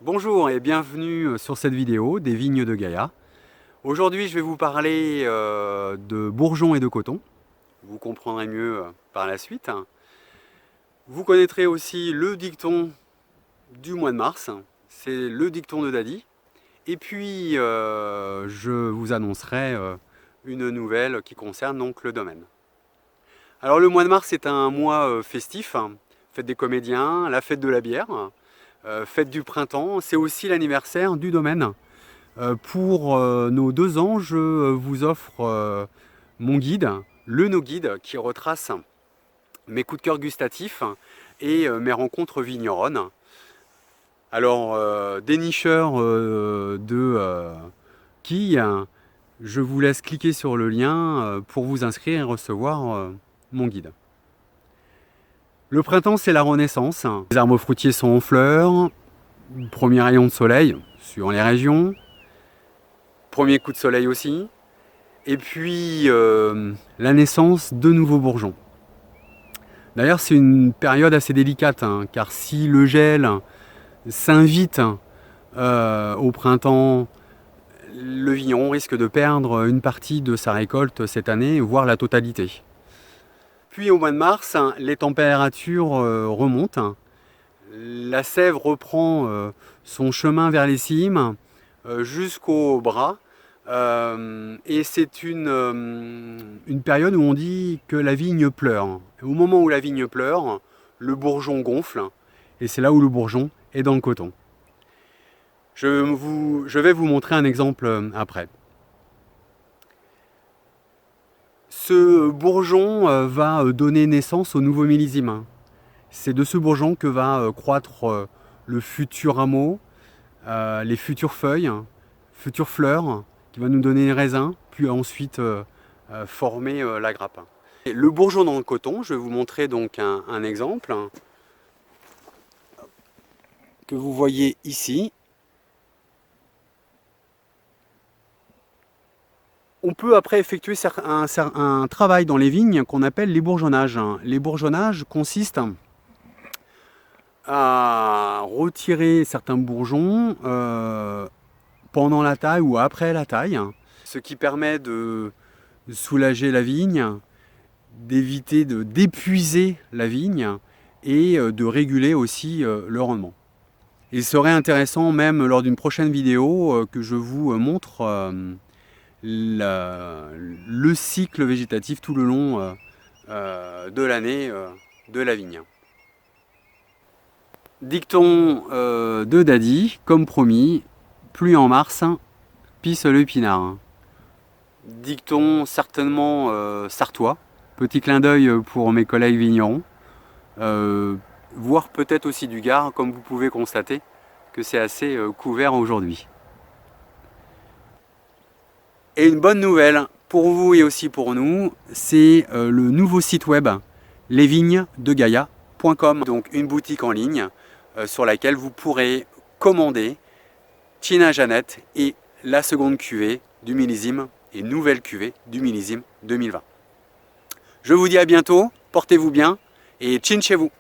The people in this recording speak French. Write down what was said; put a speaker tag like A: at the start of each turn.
A: Bonjour et bienvenue sur cette vidéo des vignes de Gaïa. Aujourd'hui je vais vous parler de bourgeons et de coton. Vous comprendrez mieux par la suite. Vous connaîtrez aussi le dicton du mois de mars, c'est le dicton de Dadi. Et puis je vous annoncerai une nouvelle qui concerne donc le domaine. Alors le mois de mars est un mois festif, fête des comédiens, la fête de la bière. Fête du printemps, c'est aussi l'anniversaire du domaine. Pour nos 2 ans, je vous offre mon guide, le No Guide, qui retrace mes coups de cœur gustatifs et mes rencontres vigneronnes. Alors, dénicheur de quilles, je vous laisse cliquer sur le lien pour vous inscrire et recevoir mon guide. Le printemps, c'est la renaissance. Les arbres fruitiers sont en fleurs. Premier rayon de soleil sur les régions. Premier coup de soleil aussi. Et puis la naissance de nouveaux bourgeons. D'ailleurs, c'est une période assez délicate, car si le gel s'invite au printemps, le vigneron risque de perdre une partie de sa récolte cette année, voire la totalité. Puis au mois de mars, les températures remontent. La sève reprend son chemin vers les cimes jusqu'au bras. Et c'est une période où on dit que la vigne pleure. Au moment où la vigne pleure, le bourgeon gonfle. Et c'est là où le bourgeon est dans le coton. Je vais vous montrer un exemple après. Ce bourgeon va donner naissance au nouveau millésime. C'est de ce bourgeon que va croître le futur rameau, les futures feuilles, futures fleurs, qui va nous donner les raisins, puis ensuite former la grappe. Et le bourgeon dans le coton, je vais vous montrer donc un exemple que vous voyez ici. On peut après effectuer un travail dans les vignes qu'on appelle l'ébourgeonnage. L'ébourgeonnage consiste à retirer certains bourgeons pendant la taille ou après la taille, ce qui permet de soulager la vigne, d'éviter d'épuiser la vigne et de réguler aussi le rendement. Il serait intéressant même lors d'une prochaine vidéo que je vous montre le cycle végétatif tout le long de l'année de la vigne. Dicton de Dadi, comme promis, pluie en mars, pisse le pinard. Dicton certainement sartois, petit clin d'œil pour mes collègues vignerons, voire peut-être aussi du Gard, comme vous pouvez constater que c'est assez couvert aujourd'hui. Et une bonne nouvelle pour vous et aussi pour nous, c'est le nouveau site web lesvignesdegaia.com, donc une boutique en ligne sur laquelle vous pourrez commander Tina Jeannette et la seconde cuvée du millésime et nouvelle cuvée du millésime 2020. Je vous dis à bientôt, portez-vous bien et chin chez vous.